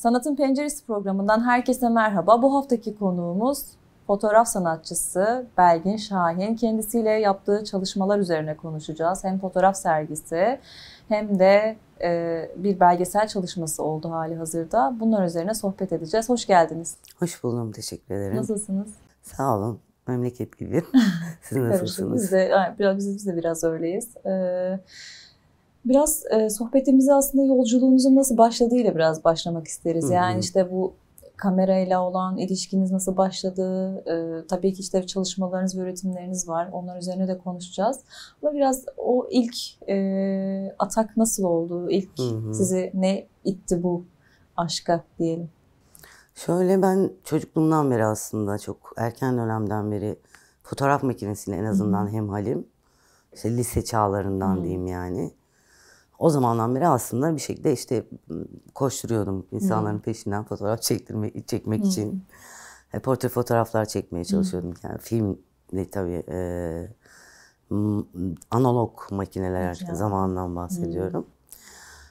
Sanatın Penceresi programından herkese merhaba. Bu haftaki konuğumuz fotoğraf sanatçısı Belgin Şahin. Kendisiyle yaptığı çalışmalar üzerine konuşacağız. Hem fotoğraf sergisi hem de bir belgesel çalışması oldu hali hazırda. Bunlar üzerine sohbet edeceğiz. Hoş geldiniz. Hoş buldum, teşekkür ederim. Nasılsınız? Sağ olun, memleket gibi. Siz nasılsınız? Biz de biraz öyleyiz. Biraz sohbetimizi aslında yolculuğunuzun nasıl başladığıyla biraz başlamak isteriz. Yani işte bu kamerayla olan ilişkiniz nasıl başladı? Tabii ki işte çalışmalarınız ve üretimleriniz var. Onlar üzerine de konuşacağız. Ama biraz o ilk atak nasıl oldu? İlk sizi ne itti bu aşka diyelim? Şöyle, ben çocukluğumdan beri aslında çok erken dönemden beri fotoğraf makinesiyle en azından hemhalim. İşte lise çağlarından diyeyim yani. O zamandan beri aslında bir şekilde işte koşturuyordum insanların peşinden fotoğraf çekmek için. Portre fotoğraflar çekmeye çalışıyordum. Yani filmle tabii analog makineler zamanından bahsediyorum.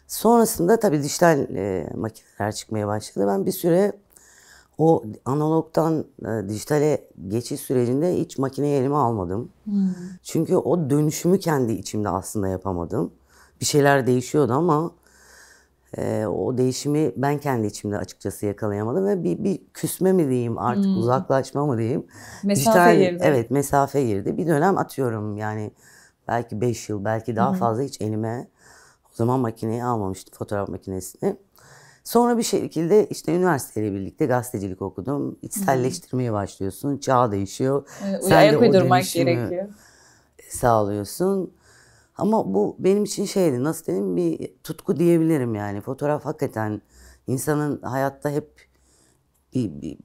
Sonrasında tabii dijital makineler çıkmaya başladı. Ben bir süre o analogdan dijitale geçiş sürecinde hiç makineyi elime almadım. Çünkü o dönüşümü kendi içimde aslında yapamadım. Bir şeyler değişiyordu ama o değişimi ben kendi içimde açıkçası yakalayamadım ve bir küsme mi diyeyim artık uzaklaşma mı diyeyim. Mesafe girdi. Evet, mesafe girdi. Bir dönem atıyorum yani belki 5 yıl belki daha fazla hiç elime o zaman makineyi almamıştım, fotoğraf makinesini. Sonra bir şekilde işte üniversiteyle birlikte gazetecilik okudum. İçselleştirmeye başlıyorsun. Çağ değişiyor. Sen de o dönüşümü sağlıyorsun. Ama bu benim için şeydi, nasıl diyeyim, bir tutku diyebilirim yani. Fotoğraf hakikaten insanın hayatta hep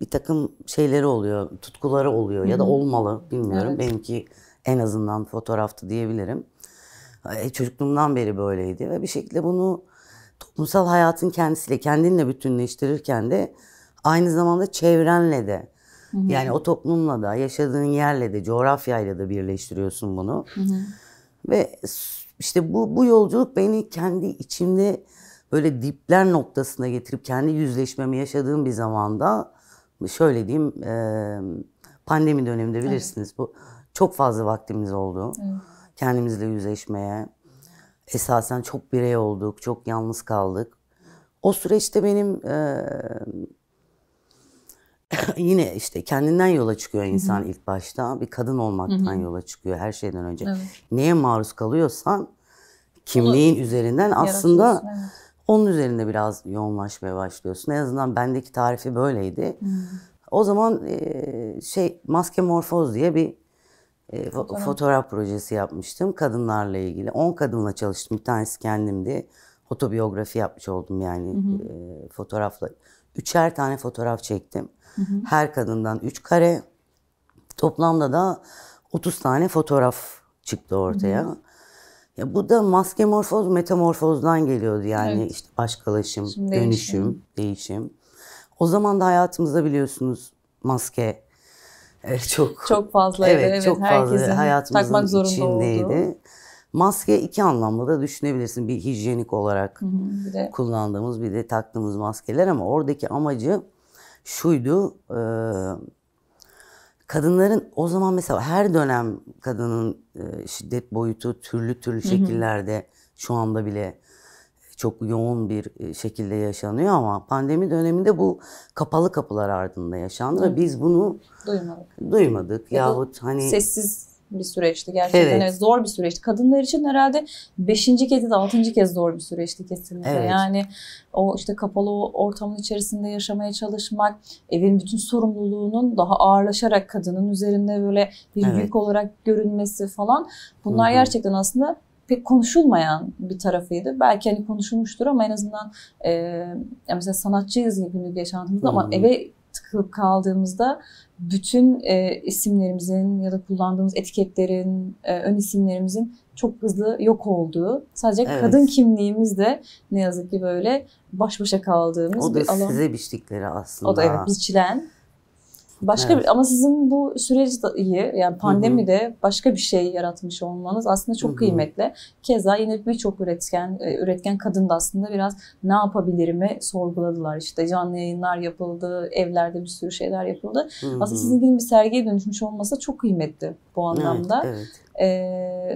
bir takım şeyleri oluyor, tutkuları oluyor ya da olmalı, bilmiyorum. Evet. Benimki en azından fotoğraftı diyebilirim. Çocukluğumdan beri böyleydi ve bir şekilde bunu toplumsal hayatın kendisiyle, kendinle bütünleştirirken de aynı zamanda çevrenle de, yani o toplumla da, yaşadığın yerle de, coğrafyayla da birleştiriyorsun bunu. Ve işte bu yolculuk beni kendi içimde böyle dipler noktasına getirip kendi yüzleşmemi yaşadığım bir zamanda, şöyle diyeyim, pandemi döneminde bilirsiniz, bu çok fazla vaktimiz oldu. Kendimizle yüzleşmeye. Esasen çok birey olduk, çok yalnız kaldık. O süreçte benim yine işte kendinden yola çıkıyor insan ilk başta. Bir kadın olmaktan yola çıkıyor her şeyden önce. Evet. Neye maruz kalıyorsan kimliğin üzerinden aslında onun üzerinde biraz yoğunlaşmaya başlıyorsun. En azından bendeki tarifi böyleydi. O zaman Maske Morfoz diye bir fotoğraf projesi yapmıştım kadınlarla ilgili. 10 kadınla çalıştım. Bir tanesi kendimdi. Otobiyografi yapmış oldum yani fotoğrafla. 3'er tane fotoğraf çektim. Her kadından 3 kare. Toplamda da 30 tane fotoğraf çıktı ortaya. Ya bu da maske morfoz, metamorfozdan geliyordu yani. Evet. İşte başkalaşım, dönüşüm, değişim. O zaman da hayatımızda biliyorsunuz maske çok fazlaydı. Evet, çok fazla hayatımızın içindeydi. Olduğu. Maske iki anlamda da düşünebilirsin. Bir hijyenik olarak kullandığımız, bir de taktığımız maskeler, ama oradaki amacı şuydu. Kadınların o zaman mesela her dönem kadının şiddet boyutu türlü şekillerde şu anda bile çok yoğun bir şekilde yaşanıyor, ama pandemi döneminde bu kapalı kapılar ardında yaşandı ve biz bunu duymadık. Yahut hani sessiz bir süreçti gerçekten. Evet, zor bir süreçti. Kadınlar için herhalde 5. kez ya da 6. kez zor bir süreçti kesinlikle. Evet. Yani o işte kapalı ortamın içerisinde yaşamaya çalışmak, evin bütün sorumluluğunun daha ağırlaşarak kadının üzerinde böyle bir yük olarak görünmesi falan. Bunlar gerçekten aslında pek konuşulmayan bir tarafıydı. Belki hani konuşulmuştur ama en azından mesela sanatçıyız günlük yaşantımızda ama eve tıkılıp kaldığımızda bütün isimlerimizin ya da kullandığımız etiketlerin, ön isimlerimizin çok hızlı yok olduğu, sadece kadın kimliğimizde ne yazık ki böyle baş başa kaldığımız bir alan. O da size biçtikleri aslında. O da biçilen. Başka bir, ama sizin bu süreç de iyi. Yani pandemide başka bir şey yaratmış olmanız aslında çok kıymetli. Keza yine birçok üretken kadın da aslında biraz ne yapabilirimi sorguladılar. İşte canlı yayınlar yapıldı, evlerde bir sürü şeyler yapıldı. Aslında sizin gibi bir sergiye dönüşmüş olması çok kıymetli bu anlamda.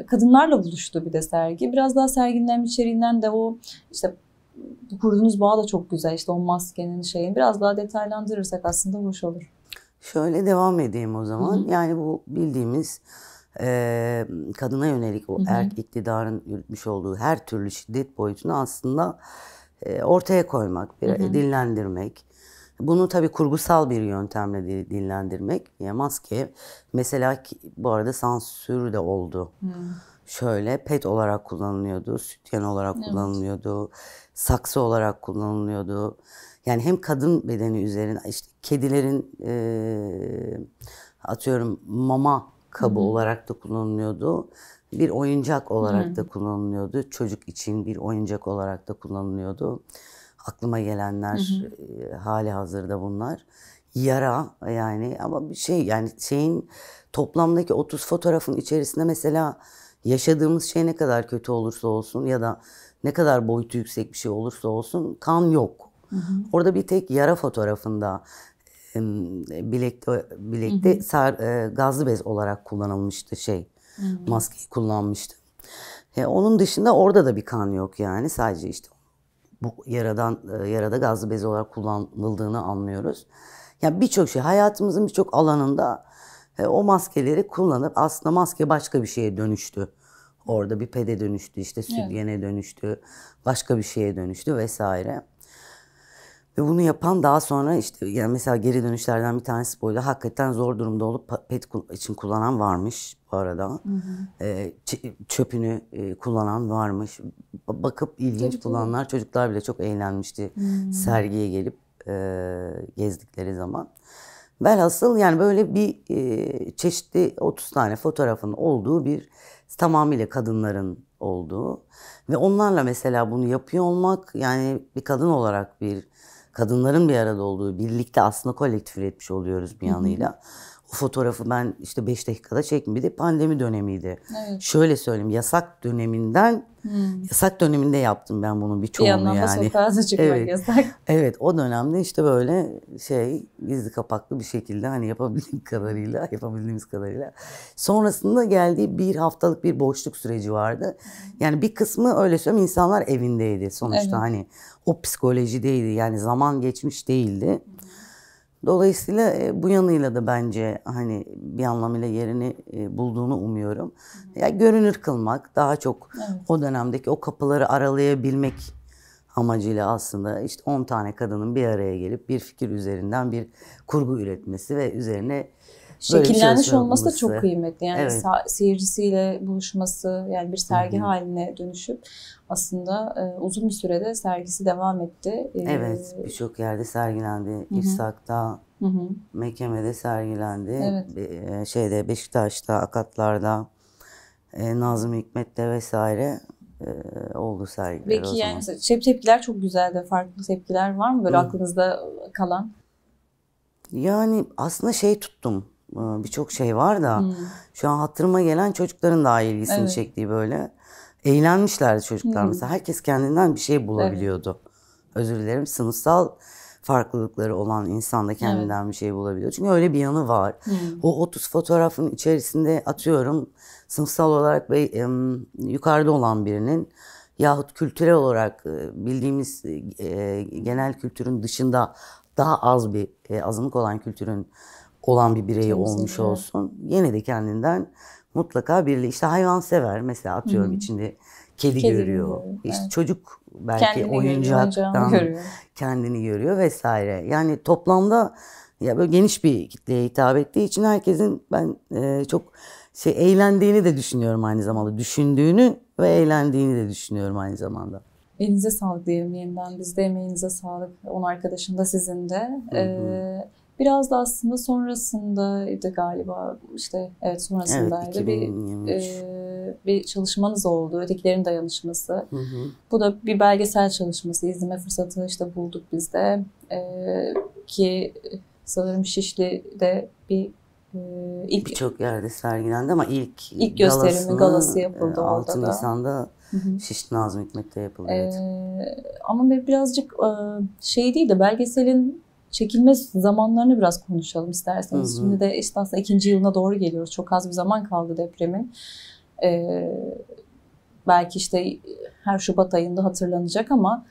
Kadınlarla buluştu bir de sergi. Biraz daha serginin hem içeriğinden de o işte kurduğunuz bağ da çok güzel. İşte o maskenin şeyini biraz daha detaylandırırsak aslında hoş olur. Şöyle devam edeyim o zaman. Yani bu bildiğimiz kadına yönelik o erk iktidarın yürütmüş olduğu her türlü şiddet boyutunu aslında ortaya koymak, dillendirmek. Bunu tabii kurgusal bir yöntemle dillendirmek. Yani maske mesela bu arada sansür de oldu. Şöyle pet olarak kullanılıyordu, sütyen olarak kullanılıyordu, saksı olarak kullanılıyordu. Yani hem kadın bedeni üzerine işte kedilerin atıyorum mama kabı olarak da kullanılıyordu. Bir oyuncak olarak da kullanılıyordu. Çocuk için bir oyuncak olarak da kullanılıyordu. Aklıma gelenler hali hazırda bunlar. Yara yani ama bir şey yani şeyin toplamdaki 30 fotoğrafın içerisinde mesela yaşadığımız şey ne kadar kötü olursa olsun ya da ne kadar boyutu yüksek bir şey olursa olsun kan yok. Orada bir tek yara fotoğrafında bilekte gazlı bez olarak kullanılmıştı maskeyi kullanmıştı. Onun dışında orada da bir kan yok yani sadece işte bu yarada gazlı bez olarak kullanıldığını anlıyoruz. Yani birçok şey hayatımızın birçok alanında o maskeleri kullanıp aslında maske başka bir şeye dönüştü. Orada bir pede dönüştü, işte sütyene dönüştü, başka bir şeye dönüştü vesaire. Ve bunu yapan daha sonra işte yani mesela geri dönüşlerden bir tanesi buydu. Hakikaten zor durumda olup pet için kullanan varmış bu arada. Çöpünü kullanan varmış. Bakıp ilginç bulanlar, çocuklar bile çok eğlenmişti sergiye gelip gezdikleri zaman. Velhasıl yani böyle bir çeşitli 30 tane fotoğrafın olduğu bir tamamıyla kadınların olduğu ve onlarla mesela bunu yapıyor olmak yani bir kadın olarak kadınların bir arada olduğu birlikte aslında kolektif üretmiş oluyoruz bir yanıyla. O fotoğrafı ben işte 5 dakikada çektim. Bir de pandemi dönemiydi. Şöyle söyleyeyim yasak döneminde yaptım ben bunun birçoğunu yani. Bir anlamda sokağa çıkmak yasak. Evet o dönemde işte böyle gizli kapaklı bir şekilde hani yapabildiğimiz kadarıyla. Sonrasında geldiği bir haftalık bir boşluk süreci vardı. Yani bir kısmı öyle söyleyeyim insanlar evindeydi sonuçta hani o psikolojideydi yani zaman geçmiş değildi. Dolayısıyla bu yanıyla da bence hani bir anlamıyla yerini bulduğunu umuyorum. Ya görünür kılmak, daha çok o dönemdeki o kapıları aralayabilmek amacıyla aslında işte 10 tane kadının bir araya gelip bir fikir üzerinden bir kurgu üretmesi ve üzerine şekillenmiş olması da çok kıymetli. Yani seyircisiyle buluşması, yani bir sergi haline dönüşüp aslında uzun bir sürede sergisi devam etti. Evet, birçok yerde sergilendi. İrsak'ta, Mekeme'de sergilendi. Beşiktaş'ta, Akatlar'da, Nazım Hikmet'te vesaire oldu sergiler. Peki yani tepkiler çok güzeldi. Farklı tepkiler var mı böyle aklınızda kalan? Yani aslında tuttum. Birçok şey var da şu an hatırıma gelen çocukların daha ilgisini çektiği böyle. Eğlenmişlerdi çocuklar mesela. Herkes kendinden bir şey bulabiliyordu. Özür dilerim. Sınıfsal farklılıkları olan insan da kendinden bir şey bulabiliyor. Çünkü öyle bir yanı var. O 30 fotoğrafın içerisinde atıyorum sınıfsal olarak yukarıda olan birinin yahut kültürel olarak bildiğimiz genel kültürün dışında daha az bir azınlık olan bir bireyi olmuş olsun. Yine de kendinden mutlaka işte hayvansever mesela atıyorum içinde kedi görüyor. İşte çocuk belki oyuncaktan kendini görüyor vesaire. Yani toplamda ya böyle geniş bir kitleye hitap ettiği için herkesin ben çok eğlendiğini de düşünüyorum aynı zamanda. Düşündüğünü ve eğlendiğini de düşünüyorum aynı zamanda. Elinize sağlık diyelim yeniden. Biz de emeğinize sağlık. 10 arkadaşın da sizin de. Biraz da aslında sonrasındaydı galiba. İşte sonrasındaydı. Bir çalışmanız oldu. Ötekilerin dayanışması. Bu da bir belgesel çalışması. İzleme fırsatı bulduk biz de. Ki Sanırım Şişli'de birçok yerde sergilendi ama ilk gösterimi, galası yapıldı 6 orada da. Nisan'da Şişli Nazım Hikmet'te yapıldı. Evet. Ama birazcık şey değil de belgeselin çekilme zamanlarını biraz konuşalım isterseniz. Şimdi de işte aslında 2. yılına doğru geliyoruz. Çok az bir zaman kaldı depremin. Belki işte her Şubat ayında hatırlanacak ama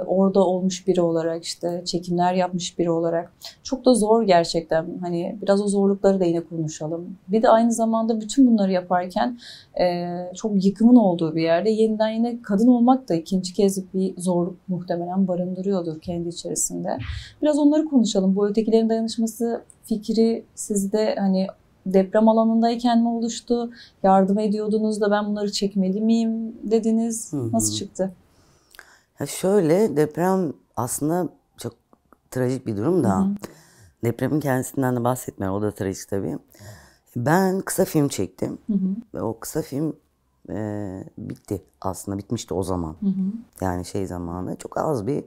orada olmuş biri olarak, işte çekimler yapmış biri olarak çok da zor gerçekten. Hani biraz o zorlukları da yine konuşalım. Bir de aynı zamanda bütün bunları yaparken çok yıkımın olduğu bir yerde yeniden yine kadın olmak da ikinci kez bir zorluk muhtemelen barındırıyordur kendi içerisinde. Biraz onları konuşalım. Bu ötekilerin dayanışması fikri sizde hani deprem alanındayken mi oluştu? Yardım ediyordunuz da ben bunları çekmeli miyim dediniz. Nasıl çıktı? Ya şöyle, deprem aslında çok trajik bir durum da. Depremin kendisinden de bahsetmiyorum. O da trajik tabii. Ben kısa film çektim. Ve o kısa film bitti aslında. Bitmişti o zaman. Yani şey zamanı. Çok az bir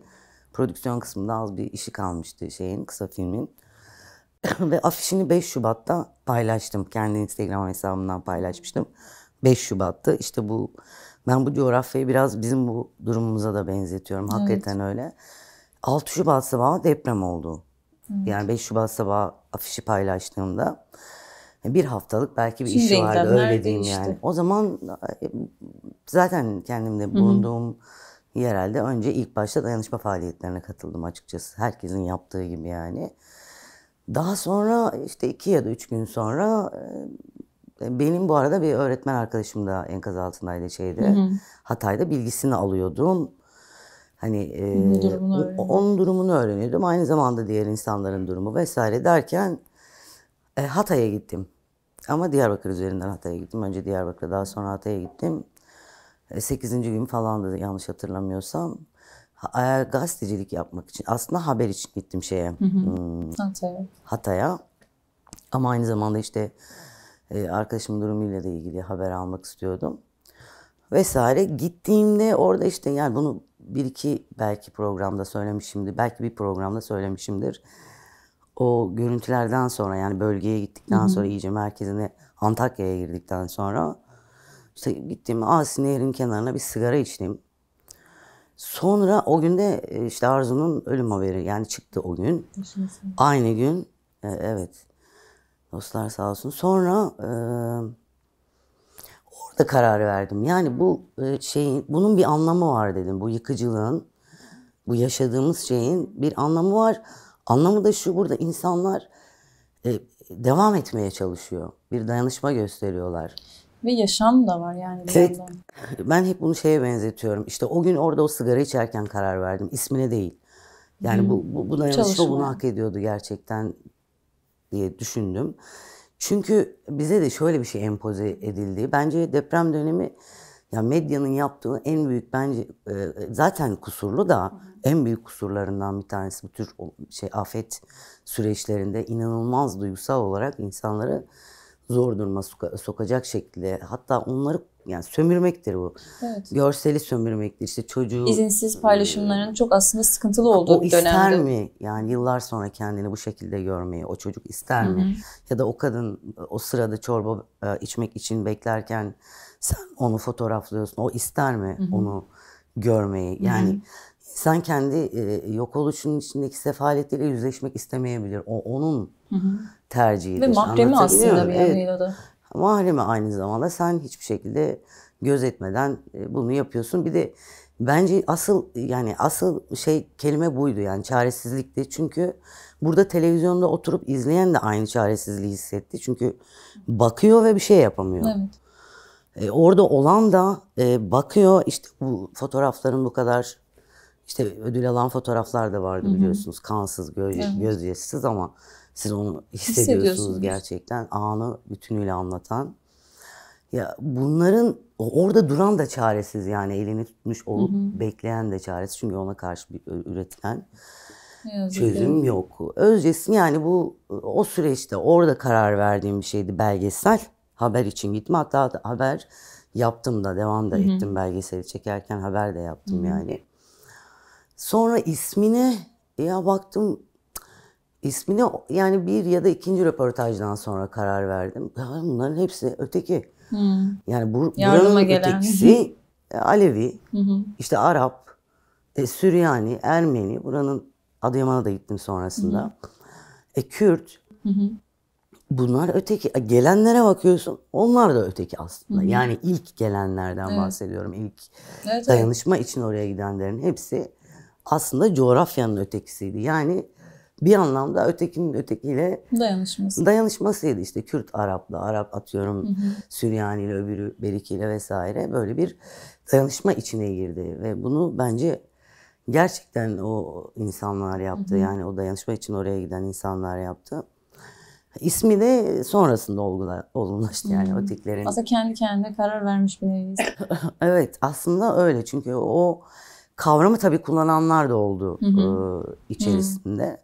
prodüksiyon kısmında az bir işi kalmıştı kısa filmin. Ve afişini 5 Şubat'ta paylaştım. Kendi Instagram hesabımdan paylaşmıştım. 5 Şubat'ta işte ben bu coğrafyayı biraz bizim bu durumumuza da benzetiyorum. Hakikaten öyle. 6 Şubat sabahı deprem oldu. Yani 5 Şubat sabahı afişi paylaştığımda bir haftalık belki bir işi vardı, öyle diyeyim yani. O zaman zaten kendimde bulunduğum yerelde önce ilk başta dayanışma faaliyetlerine katıldım açıkçası. Herkesin yaptığı gibi yani. Daha sonra işte 2 ya da 3 gün sonra benim bu arada bir öğretmen arkadaşım da enkaz altındaydı Hatay'da bilgisini alıyordum. Hani onun durumunu öğreniyordum. Aynı zamanda diğer insanların durumu vesaire derken Hatay'a gittim. Ama Diyarbakır üzerinden Hatay'a gittim. Önce Diyarbakır'a, daha sonra Hatay'a gittim. 8. gün falandı yanlış hatırlamıyorsam. Gazetecilik yapmak için. Aslında haber için gittim Hatay'a. Ama aynı zamanda işte arkadaşımın durumuyla da ilgili haber almak istiyordum. Vesaire. Gittiğimde orada işte yani bunu bir iki belki programda söylemişimdir. Belki bir programda söylemişimdir. O görüntülerden sonra yani bölgeye gittikten sonra iyice merkezine Antakya'ya girdikten sonra işte gittim Asi Nehri'nin kenarına bir sigara içtim. Sonra o günde işte Arzu'nun ölüm haberi yani çıktı o gün. Aynı gün evet dostlar sağ olsun. Sonra orada karar verdim. Yani bu bunun bir anlamı var dedim. Bu yıkıcılığın, bu yaşadığımız şeyin bir anlamı var. Anlamı da şu: burada insanlar devam etmeye çalışıyor. Bir dayanışma gösteriyorlar. Ve yaşam da var yani bir yandan. Evet. Ben hep bunu benzetiyorum. İşte o gün orada o sigara içerken karar verdim. İsmine değil. Yani bu dayanışma bunu hak ediyordu gerçekten diye düşündüm. Çünkü bize de şöyle bir şey empoze edildi. Bence deprem dönemi ya medyanın yaptığı en büyük bence zaten kusurlu da en büyük kusurlarından bir tanesi bu tür afet süreçlerinde inanılmaz duygusal olarak insanları zor duruma sokacak şekilde, hatta onları yani sömürmektir bu. Evet. Görseli sömürmektir. İşte çocuğu izinsiz paylaşımların çok aslında sıkıntılı olduğu bir dönemde. O ister mi? Yani yıllar sonra kendini bu şekilde görmeyi o çocuk ister mi? Ya da o kadın o sırada çorba içmek için beklerken sen onu fotoğraflıyorsun. O ister mi onu görmeyi? Yani sen kendi yok oluşunun içindeki sefaletiyle yüzleşmek istemeyebilir. O onun tercihidir. Ve mahremi aslında bir yanıyla da. Mahremi aynı zamanda sen hiçbir şekilde gözetmeden bunu yapıyorsun. Bir de bence asıl kelime buydu yani çaresizlikti. Çünkü burada televizyonda oturup izleyen de aynı çaresizliği hissetti. Çünkü bakıyor ve bir şey yapamıyor. Evet. Orada olan da bakıyor işte bu fotoğrafların bu kadar işte ödül alan fotoğraflar da vardı biliyorsunuz. Kansız, gözyaşsız ama siz onu hissediyorsunuz gerçekten. Anı bütünüyle anlatan. Ya bunların orada duran da çaresiz yani elini tutmuş olup bekleyen de çaresiz. Çünkü ona karşı bir üretilen çözüm yok. Özcesi yani o süreçte orada karar verdiğim bir şeydi belgesel. Haber için gittim. Hatta haber yaptım da devam da ettim belgeseli çekerken haber de yaptım yani. Sonra ismine baktım İsmini yani bir ya da ikinci röportajdan sonra karar verdim. Ya bunların hepsi öteki. Yani buranın ötekisi Alevi, işte Arap, Süryani, Ermeni. Buranın Adıyaman'a da gittim sonrasında. Kürt. Bunlar öteki. Gelenlere bakıyorsun. Onlar da öteki aslında. Yani ilk gelenlerden bahsediyorum. İlk dayanışma için oraya gidenlerin hepsi aslında coğrafyanın ötekisiydi. Yani bir anlamda ötekinin ötekiyle dayanışmasıydı. İşte Kürt Arap'la, Arap atıyorum Süryani ile, öbürü Berikiyle vesaire, böyle bir dayanışma içine girdi. Ve bunu bence gerçekten o insanlar yaptı. Yani o dayanışma için oraya giden insanlar yaptı. İsmi de sonrasında olgunlaştı yani ötekilerin. Aslında kendi kendine karar vermiş bir nevi. Evet, aslında öyle. Çünkü o kavramı tabii kullananlar da oldu içerisinde.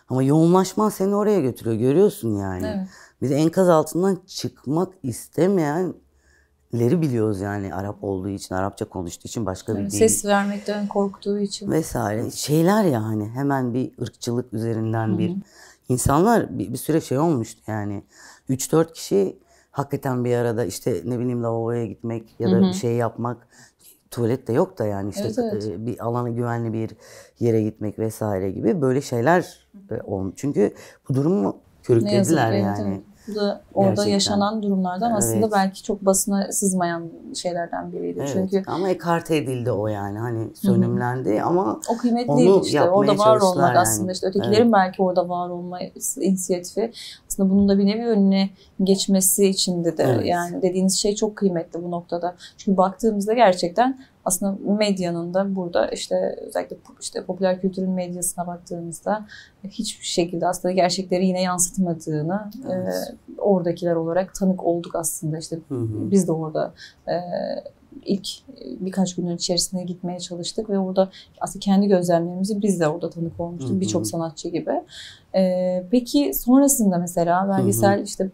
Ama yoğunlaşma seni oraya götürüyor. Görüyorsun yani. Evet. Biz enkaz altından çıkmak istemeyenleri biliyoruz yani, Arap olduğu için, Arapça konuştuğu için, başka bir dil. Ses vermekten korktuğu için. Vesaire. Şeyler ya hani hemen bir ırkçılık üzerinden bir... İnsanlar bir süre şey olmuştu yani. 3-4 kişi hakikaten bir arada işte ne bileyim lavaboya gitmek ya da bir şey yapmak. Tuvalet de yok da yani işte bir alana, güvenli bir yere gitmek vesaire gibi böyle şeyler olmuş. Çünkü bu durumu körüklediler yani. Evet. Bu da orada gerçekten yaşanan durumlardan aslında belki çok basına sızmayan şeylerden biriydi. Evet. Çünkü ama ekarte edildi o yani. Hani sönümlendi ama o kıymetliydi işte. Orada var olmak yani. aslında işte ötekilerin belki orada var olma inisiyatifi. Aslında bunun da bir nevi önüne geçmesi içindi de. Yani dediğiniz şey çok kıymetli bu noktada. Çünkü baktığımızda gerçekten aslında medyanın da burada işte özellikle işte popüler kültürün medyasına baktığımızda hiçbir şekilde aslında gerçekleri yine yansıtmadığını oradakiler olarak tanık olduk aslında. İşte biz de orada ilk birkaç günün içerisinde gitmeye çalıştık ve orada aslında kendi gözlemlerimizi biz de orada tanık olmuştuk. Birçok sanatçı gibi. Peki sonrasında mesela belgesel işte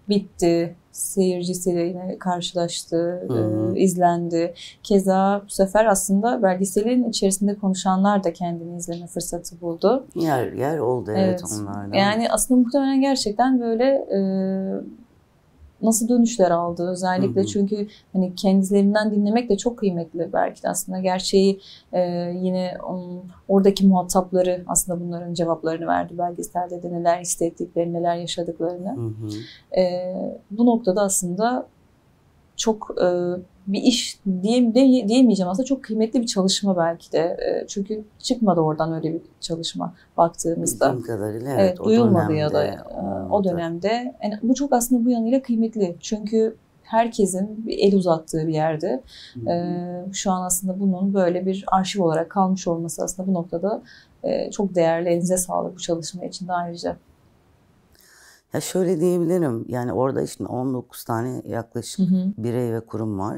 bitti. Seyircisiyle yine karşılaştı, izlendi. Keza bu sefer aslında belgeselin içerisinde konuşanlar da kendini izleme fırsatı buldu. Yer oldu evet onlardan. Yani aslında muhtemelen gerçekten böyle nasıl dönüşler aldı özellikle çünkü hani kendilerinden dinlemek de çok kıymetli belki de aslında gerçeği yine oradaki muhatapları aslında bunların cevaplarını verdi belgeselde de neler hissettiklerini, neler yaşadıklarını. Bu noktada aslında çok bir iş diyemeyeceğim aslında, çok kıymetli bir çalışma belki de. Çünkü çıkmadı oradan öyle bir çalışma baktığımızda. Bildiğim kadarıyla evet, duyulmadı ya da o dönemde. Yani bu çok aslında bu yanıyla kıymetli. Çünkü herkesin bir el uzattığı bir yerde. Şu an aslında bunun böyle bir arşiv olarak kalmış olması aslında bu noktada çok değerli. Elinize sağlık bu çalışma için de ayrıca. Ya şöyle diyebilirim, yani orada işte 19 tane yaklaşık birey ve kurum var.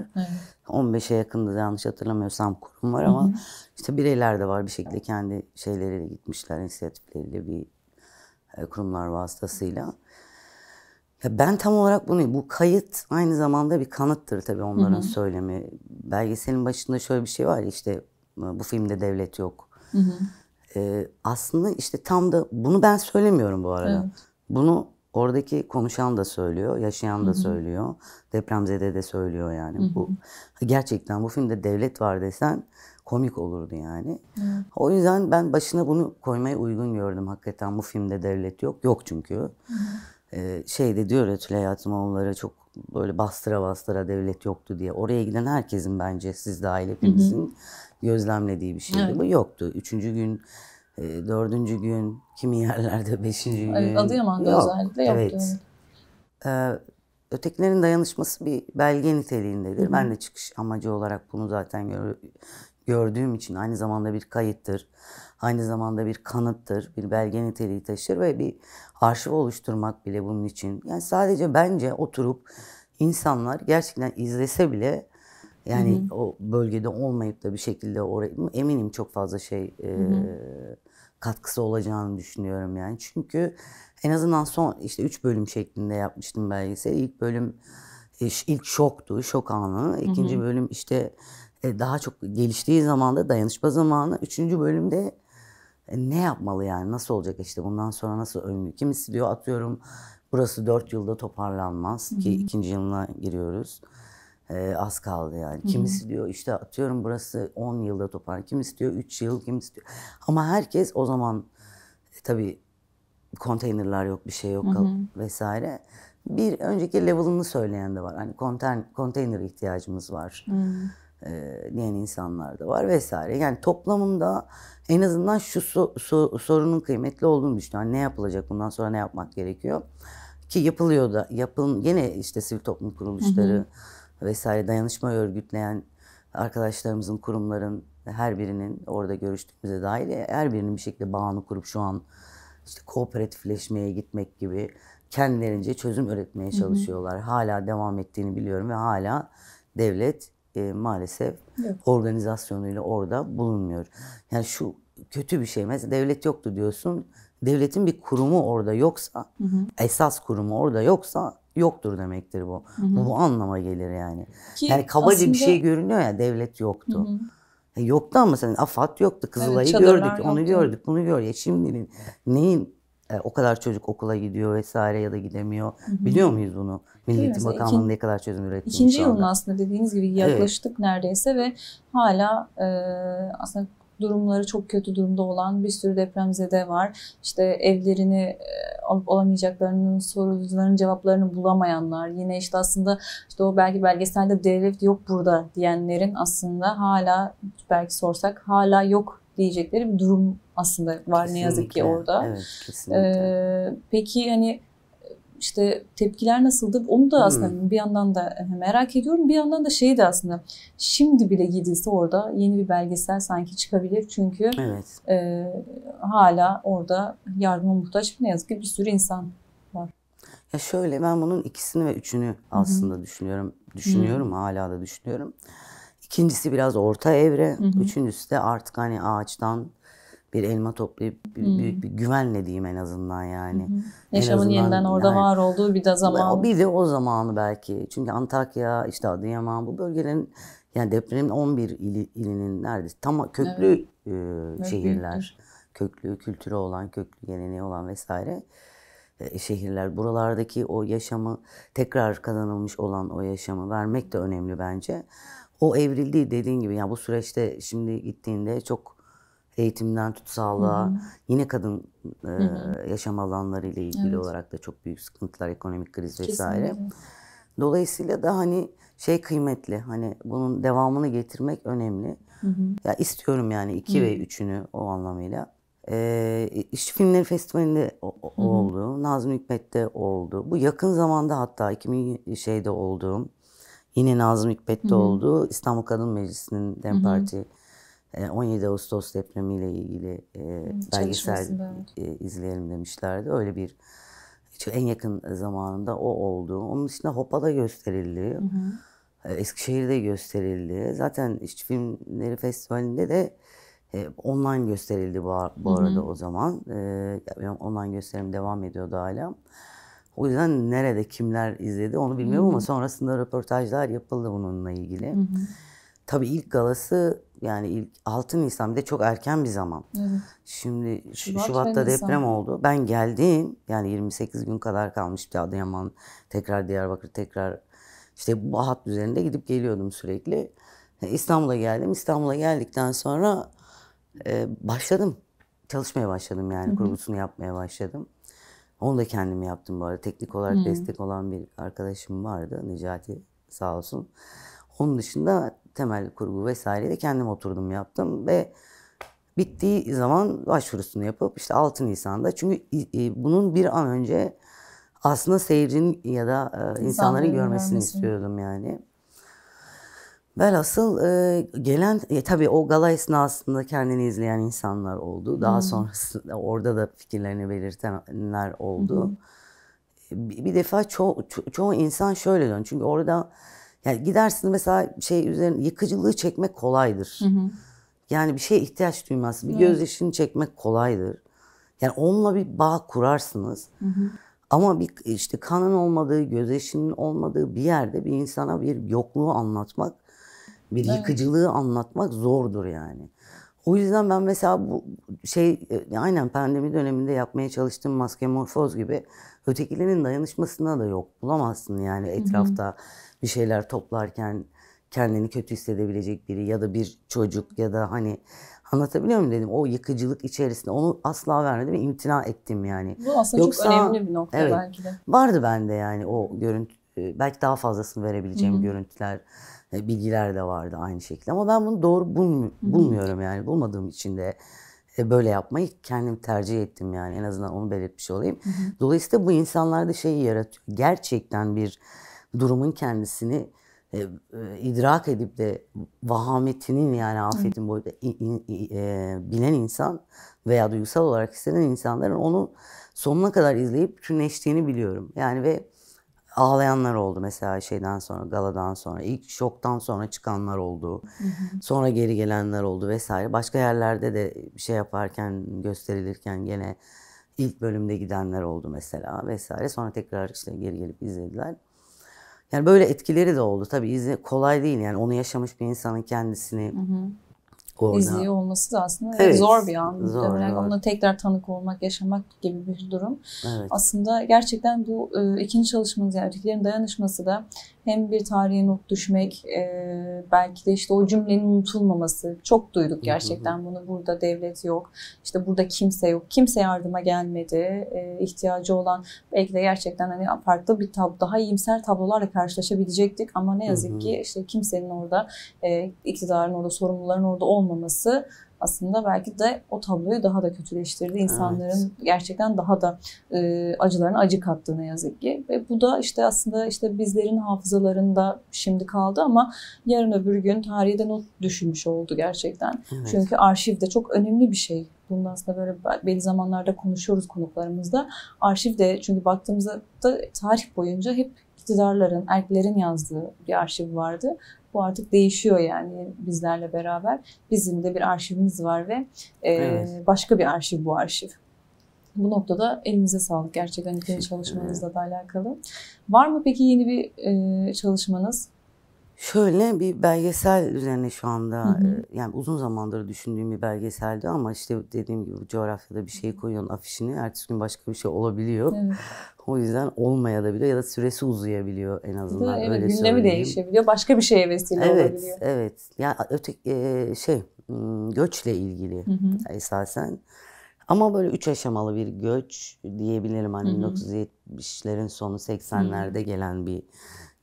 15'e yakında da yanlış hatırlamıyorsam kurum var ama işte bireyler de var, bir şekilde kendi şeyleriyle gitmişler, inisiyatifleriyle bir kurumlar vasıtasıyla. Ya ben tam olarak bu kayıt aynı zamanda bir kanıttır tabii onların söylemi. Belgeselin başında şöyle bir şey var ya, işte bu filmde devlet yok. Aslında işte tam da bunu ben söylemiyorum bu arada. Bunu oradaki konuşan da söylüyor, yaşayan da söylüyor, depremzede de söylüyor yani. Bu gerçekten bu filmde devlet var desen komik olurdu yani. O yüzden ben başına bunu koymaya uygun gördüm. Hakikaten bu filmde devlet yok. Yok çünkü. Şeyde diyor ya Tülay Hatımoğulları, çok böyle bastıra bastıra devlet yoktu diye. Oraya giden herkesin, bence siz dahil hepimizin gözlemlediği bir şeydi. Bu yoktu. 3. gün, 4. gün, kimi yerlerde 5. gün. Adıyaman'da yok. Özellikle yoktu. Ötekilerin dayanışması bir belge niteliğindedir. Ben de çıkış amacı olarak bunu zaten gördüğüm için aynı zamanda bir kayıttır. Aynı zamanda bir kanıttır. Bir belge niteliği taşır ve bir arşiv oluşturmak bile bunun için. Yani sadece bence oturup insanlar gerçekten izlese bile, yani o bölgede olmayıp da bir şekilde oraya, eminim çok fazla şey katkısı olacağını düşünüyorum yani. Çünkü en azından son işte 3 bölüm şeklinde yapmıştım belgeseli. İlk bölüm ilk şoktu, şok anı. İkinci bölüm işte daha çok geliştiği zaman da dayanışma zamanı. 3. bölümde Ne yapmalı yani? Nasıl olacak işte bundan sonra nasıl ömrü? Kimisi diyor atıyorum burası 4 yılda toparlanmaz ki ikinci yılına giriyoruz. Az kaldı yani. Kimisi diyor işte atıyorum burası 10 yılda toparlanır. Kimisi diyor 3 yıl, kimisi diyor. Ama herkes o zaman tabii konteynerler yok, bir şey yok vesaire. Bir önceki level'ını söyleyen de var. Hani konteyner ihtiyacımız var diyen insanlar da var vesaire. Yani toplamında en azından şu sorunun kıymetli olduğunu düşünüyorum. Yani ne yapılacak, bundan sonra ne yapmak gerekiyor? Ki yapılıyor da, gene işte sivil toplum kuruluşları vesaire dayanışma örgütleyen arkadaşlarımızın, kurumların her birinin orada görüştüğümüze dair her birinin bir şekilde bağını kurup şu an işte kooperatifleşmeye gitmek gibi kendilerince çözüm üretmeye çalışıyorlar. Hala devam ettiğini biliyorum ve hala devlet maalesef organizasyonuyla orada bulunmuyor. Yani şu kötü bir şey. Mesela devlet yoktu diyorsun. Devletin bir kurumu orada yoksa, esas kurumu orada yoksa yoktur demektir bu. Bu anlama gelir yani. Ki yani kabaca aslında bir şey görünüyor ya, devlet yoktu. Yoktu ama mesela AFAD yoktu. Kızılay'ı evet, gördük, onu yoktu. gördük, bunu gördük. Şimdi neyin o kadar çocuk okula gidiyor vesaire ya da gidemiyor. Biliyor muyuz bunu? Milli Eğitim Bakanlığı'nın ne kadar çözüm ürettiğini İkinci şu anda. yılın aslında dediğiniz gibi yaklaştık neredeyse ve hala aslında durumları çok kötü durumda olan bir sürü depremzede var. İşte evlerini alıp alamayacaklarının sorularının cevaplarını bulamayanlar. Yine işte aslında işte o belki belgeselde devlet yok burada diyenlerin aslında hala belki sorsak hala yok diyecekleri bir durum aslında var, kesinlikle, ne yazık ki orada. Evet, kesinlikle. Peki hani işte tepkiler nasıldı? Onu da aslında bir yandan da merak ediyorum. Bir yandan da şey de aslında şimdi bile gidilse orada yeni bir belgesel sanki çıkabilir. Çünkü hala orada yardıma muhtaç ne yazık ki bir sürü insan var. Ya şöyle, ben bunun ikisini ve üçünü aslında düşünüyorum. Hala da düşünüyorum. İkincisi biraz orta evre. Üçüncüsü de artık hani ağaçtan bir elma toplayıp büyük bir güvenle diyeyim en azından yani. Yaşamın yeniden orada yani, var olduğu bir de zaman. Bir de o zamanı belki. Çünkü Antakya, işte Adıyaman, bu bölgelerin yani depremin 11 ilinin neredeyse tam köklü şehirler. Köklü kültürü olan, köklü geleneği olan vesaire şehirler. Buralardaki o yaşamı, tekrar kazanılmış olan o yaşamı vermek de önemli bence. O evrildi dediğin gibi. Yani bu süreçte şimdi gittiğinde çok eğitimden tut sağlığa, yine kadın yaşam alanları ile ilgili olarak da çok büyük sıkıntılar, ekonomik kriz vesaire. Kesinlikle. Dolayısıyla da hani şey kıymetli, hani bunun devamını getirmek önemli. Ya istiyorum yani 2 ve 3'ünü o anlamıyla. İşçi Filmleri Festivali'nde oldu, Nazım Hikmet'te oldu. Bu yakın zamanda hatta 2000'de oldu. Yine Nazım Hikmet'te oldu. İstanbul Kadın Meclisi'nin DEM Parti 17 Ağustos depremiyle ilgili belgesel izleyelim demişlerdi. Öyle bir en yakın zamanında o oldu. Onun dışında Hopa'da gösterildi. Eskişehir'de gösterildi. Zaten İşçi Filmleri Festivali'nde de online gösterildi bu arada o zaman. Online gösterim devam ediyordu hala. O yüzden nerede kimler izledi onu bilmiyorum ama sonrasında röportajlar yapıldı bununla ilgili. Tabii ilk galası yani ilk 6 Nisan, bir de çok erken bir zaman. Şimdi Şubat'ta deprem oldu. Ben geldim yani 28 gün kadar kalmıştı Adıyaman, tekrar Diyarbakır, tekrar işte bu hat üzerinde gidip geliyordum sürekli. İstanbul'a geldim. İstanbul'a geldikten sonra çalışmaya başladım yani kurgusunu yapmaya başladım. Onu da kendim yaptım bu arada. Teknik olarak destek olan bir arkadaşım vardı. Necati sağ olsun. Onun dışında temel kurgu vesaire de kendim oturdum yaptım ve bittiği zaman başvurusunu yapıp işte 6 Nisan'da, çünkü bunun bir an önce aslında seyircinin ya da insanların görmesini istiyordum yani. Velhasıl gelen tabii o gala esnasında kendini izleyen insanlar oldu. Daha sonrasında orada da fikirlerini belirtenler oldu. Bir defa çoğu insan şöyle dön. Çünkü orada yani gidersiniz mesela şey üzerine yıkıcılığı çekmek kolaydır. Yani bir şeye ihtiyaç duymazsın. Bir gözyaşını çekmek kolaydır. Yani onunla bir bağ kurarsınız. Ama bir işte kanın olmadığı, gözyaşının olmadığı bir yerde bir insana bir yokluğu anlatmak, bir yıkıcılığı anlatmak zordur yani. O yüzden ben mesela bu aynen pandemi döneminde yapmaya çalıştığım maskemorfoz gibi ötekilerin dayanışmasına da yok. Bulamazsın yani etrafta bir şeyler toplarken kendini kötü hissedebilecek biri ya da bir çocuk ya da hani anlatabiliyor muyum dedim. O yıkıcılık içerisinde onu asla vermedim ve imtina ettim yani. Bu aslında çok önemli bir nokta belki de. Vardı bende yani o görüntü, belki daha fazlasını verebileceğim görüntüler, bilgiler de vardı aynı şekilde. Ama ben bunu doğru bulmuyorum yani. Bulmadığım için de böyle yapmayı kendim tercih ettim yani. En azından onu belirtmiş olayım. Dolayısıyla bu insanlarda şeyi yaratıyor. Gerçekten bir durumun kendisini idrak edip de vahametinin yani afetin boyutta bilen insan veya duygusal olarak hisseden insanların onu sonuna kadar izleyip bütünleştiğini biliyorum. Yani ve ağlayanlar oldu mesela şeyden sonra, galadan sonra, ilk şoktan sonra çıkanlar oldu. Sonra geri gelenler oldu vesaire. Başka yerlerde de bir şey yaparken, gösterilirken gene ilk bölümde gidenler oldu mesela vesaire. Sonra tekrar işte geri gelip izlediler. Yani böyle etkileri de oldu. Tabii kolay değil yani onu yaşamış bir insanın kendisini orada izliyor olması da aslında zor bir an. Ona tekrar tanık olmak, yaşamak gibi bir durum. Evet. Aslında gerçekten bu ikinci çalışmanız yani ötekilerin dayanışması da hem bir tarihe not düşmek, belki de işte o cümlenin unutulmaması. Çok duyduk gerçekten bunu. Burada devlet yok, işte burada kimse yok, kimse yardıma gelmedi. İhtiyacı olan belki de gerçekten hani farklı bir daha iyimser tablolarla karşılaşabilecektik. Ama ne yazık ki işte kimsenin orada, iktidarın orada, sorumluların orada olmaması aslında belki de o tabloyu daha da kötüleştirdi. İnsanların gerçekten daha da acılarına acı kattı ne yazık ki. Ve bu da işte aslında işte bizlerin hafızalarında şimdi kaldı ama yarın öbür gün tarihe de not düşülmüş oldu gerçekten. Evet. Çünkü arşiv de çok önemli bir şey. Bundan aslında böyle belli zamanlarda konuşuyoruz konuklarımızda. Arşiv de çünkü baktığımızda da tarih boyunca hep iktidarların, erklerin yazdığı bir arşiv vardı. Bu artık değişiyor yani bizlerle beraber. Bizim de bir arşivimiz var ve başka bir arşiv bu arşiv. Bu noktada elinize sağlık gerçekten ikinci çalışmanızla da alakalı. Var mı peki yeni bir çalışmanız? Şöyle bir belgesel üzerine şu anda yani uzun zamandır düşündüğüm bir belgeseldi ama işte dediğim gibi coğrafyada bir şey koyuyorsun afişini ertesi gün başka bir şey olabiliyor. Evet. O yüzden olmayabiliyor ya da süresi uzayabiliyor en azından öyle gündemi söyleyeyim. Değişebiliyor. Başka bir şeye vesile olabiliyor. Evet. Yani göçle ilgili esasen. Ama böyle 3 aşamalı bir göç diyebilirim. Hani 1970'lerin sonu 80'lerde gelen bir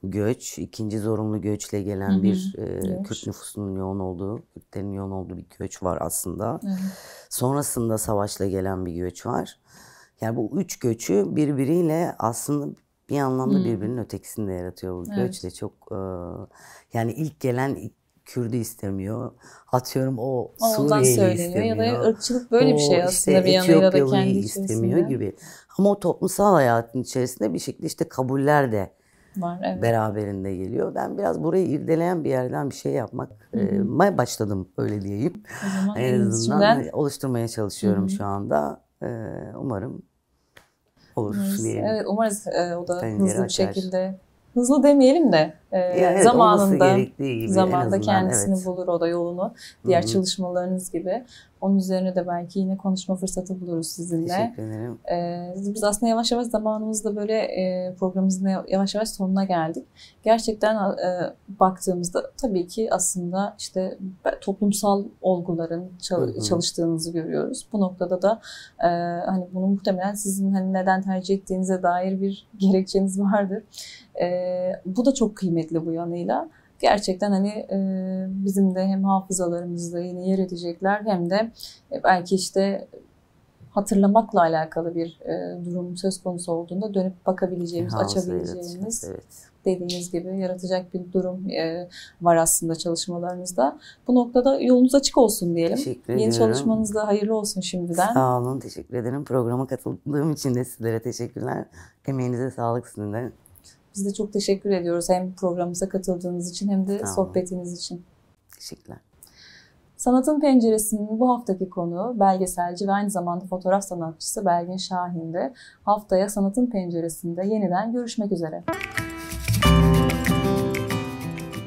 göç. İkinci zorunlu göçle gelen bir Kürt nüfusunun yoğun olduğu, Kürtlerin yoğun olduğu bir göç var aslında. Sonrasında savaşla gelen bir göç var. Yani bu 3 göçü birbiriyle aslında bir anlamda birbirinin ötekisini de yaratıyor bu göç de çok yani ilk gelen Kürt'ü istemiyor. Atıyorum o Suriye'yi istemiyor. Ya da ırkçılık böyle bir şey aslında işte bir yanıyla da kendi istemiyor gibi. Ama o toplumsal hayatın içerisinde bir şekilde işte kabuller de var, beraberinde geliyor. Ben biraz burayı irdeleyen bir yerden bir şey yapmak başladım öyle diyeyim. En azından oluşturmaya çalışıyorum şu anda. Umarım olur diyelim. Evet, umarız o da hızlı bir şekilde. Hızlı demeyelim de yani zamanında kendisini bulur o da yolunu. Diğer çalışmalarınız gibi. Onun üzerine de belki yine konuşma fırsatı buluruz sizinle. Teşekkür ederim. Biz aslında yavaş yavaş zamanımızda böyle programımızın yavaş yavaş sonuna geldik. Gerçekten baktığımızda tabii ki aslında işte toplumsal olguların çalıştığınızı görüyoruz. Bu noktada da hani bunu muhtemelen sizin hani neden tercih ettiğinize dair bir gerekçeniz vardır. Bu da çok kıymetli bu yanıyla. Gerçekten hani bizim de hem hafızalarımızda yine yer edecekler hem de belki işte hatırlamakla alakalı bir durum söz konusu olduğunda dönüp bakabileceğimiz, açabileceğimiz dediğiniz gibi yaratacak bir durum var aslında çalışmalarınızda. Bu noktada yolunuz açık olsun diyelim. Teşekkür ederim. Yeni çalışmanız da hayırlı olsun şimdiden. Sağ olun, teşekkür ederim. Programa katıldığım için de sizlere teşekkürler. Emeğinize sağlık sizin de. Biz de çok teşekkür ediyoruz hem programımıza katıldığınız için hem de sohbetiniz için. Teşekkürler. Sanatın Penceresi'nin bu haftaki konuğu belgeselci ve aynı zamanda fotoğraf sanatçısı Belgin Şahin'di. Haftaya Sanatın Penceresi'nde yeniden görüşmek üzere.